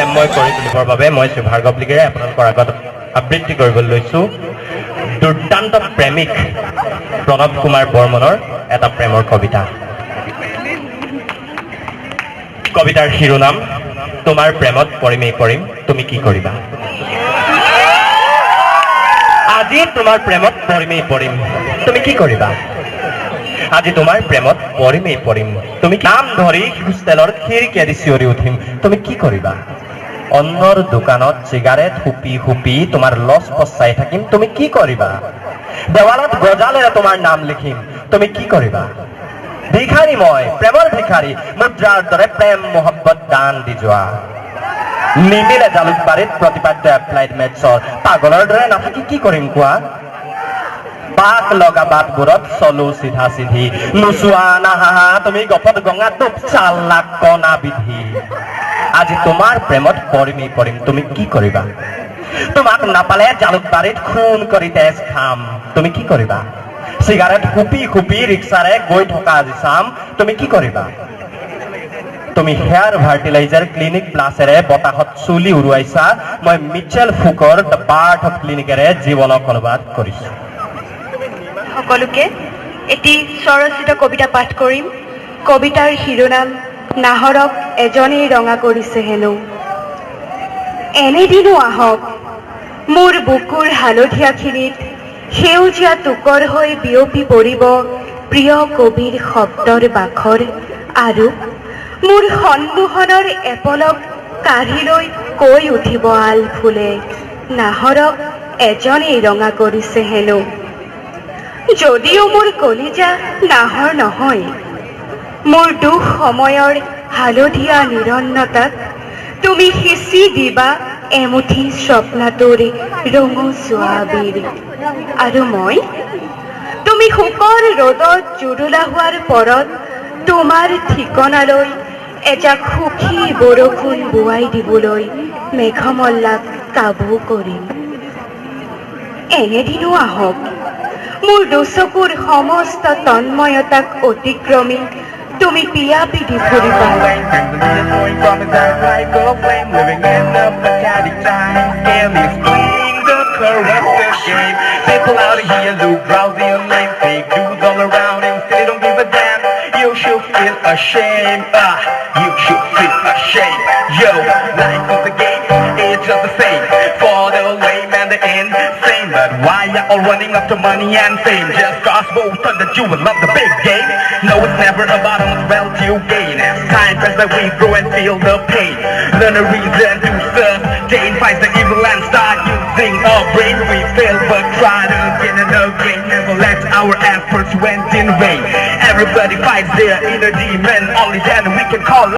প্ৰেমময় কৰি তুলিবৰ বাবে মই শ্ৰী ভাৰ্গৱ লিগিৰে আপোনালোকৰ আগত আবৃত্তি কৰিবলৈ লৈছো দুৰ্দান্ত প্ৰেমিক প্ৰণৱ কুমাৰ বৰ্মনৰ এটা প্ৰেমৰ কবিতা। কবিতাৰ শিৰোনাম তোমাৰ প্ৰেমত পৰিমেই পৰিম তুমি কি কৰিবা। আজি তোমাৰ প্ৰেমত পৰিমেই পৰিম তুমি কি কৰিবা। আজি তোমাৰ প্ৰেমত পৰিমেই পৰিম তুমি নাম ধৰি হোষ্টেলৰ খিৰিকীয়েদি চিঞৰি উঠিম তুমি কি কৰিবা। অন্নৰ দোকানত চিগাৰেট হুপি হুপি তোমাৰ লছ পচাই থাকিম তুমি কি কৰিবা। দেৱালত গজালেৰে তোমাৰ নাম লিখিম তুমি কি কৰিবা। ভিখাৰী মই প্ৰেমৰ ভিখাৰী মুদ্ৰাৰ দৰে প্ৰেম মহব্বত দান দি যোৱা। নিমিলে জালুকবাৰীত প্ৰতিপাদ্য এপ্লাইড মেথছৰ পাগলৰ দৰে নাথাকি কি কৰিম কোৱা। বাক লগা বাটবোৰত চলো চিধা চিধি নোচোৱা নাহাহা তুমি গপত গঙা টোপ চাল্লাক কণা বিধি। আজি তোমাৰ প্ৰেমত পৰিমেই পৰিম তুমি কি কৰিবা। তোমাক নাপালে জালুকবাৰীত খুন কৰি তেজ খাম তুমি কি কৰিবা। চিগাৰেট হুপি হুপি ৰিক্সাৰে গৈ থকা আজি চাম তুমি কি কৰিবা। তুমি হেয়াৰ ভাৰ্টিলাইজাৰ ক্লিনিক প্লাছেৰে বতাহত চুলি উৰুৱাইছা মই মিচেল ফুকৰ দ্য বাৰ্থ অফ ক্লিনিকেৰে জীৱনক অনুবাদ কৰিছো। সকলোকে এটি স্বৰচিত কবিতা পাঠ কৰিম। কবিতাৰ শিৰোনাম নাহৰক এজনেই ৰঙা কৰিছে হেনো। এনেদিনো আহক মোৰ বুকুৰ হালধীয়াখিনিত সেউজীয়া টোকৰ হৈ বিয়পি পৰিব প্ৰিয় কবিৰ শব্দৰ বাখৰ আৰু মোৰ সন্মুখনৰ এপলক কাঢ়ি লৈ কৈ উঠিব আল ফুলে নাহৰক এজনেই ৰঙা কৰিছে হেনো। যদিও মোৰ কলিজা নাহৰ নহয় মোৰ দুখ সময়ৰ হালধীয়া নিৰন্নতাক তুমি সিঁচি দিবা এমুঠি স্বপ্নাটোৰ ৰঙচুৱা আবিৰ। আৰু মই তুমি শোকৰ ৰ'দত জুৰুলা হোৱাৰ পৰত তোমাৰ ঠিকনালৈ এজাক সুখী বৰষুণ বোৱাই দিবলৈ মেঘমল্লাক কাবু কৰিম। এনেদিনো আহক মোৰ দুচকুৰ সমস্ত তন্ময়তাক অতিক্ৰমী তুমি পিয়াপি দি ফুৰিবা। People out here look rowdy and lame, fake dudes all around and still don't give a damn. You should feel ashamed, you should feel ashamed. Yo, life is a game, it's just the same for the lame and the insane. But why you all running after money and fame? Just cause both of that you will love the big game. No, it's never about how much wealth you gain. As time passes by, we grow and feel the pain. Learn a reason to sustain, fight the evil and start using our brain. We fail but try to again and again. Never let our efforts went in vain. Everybody fights their inner demon. Only then we can call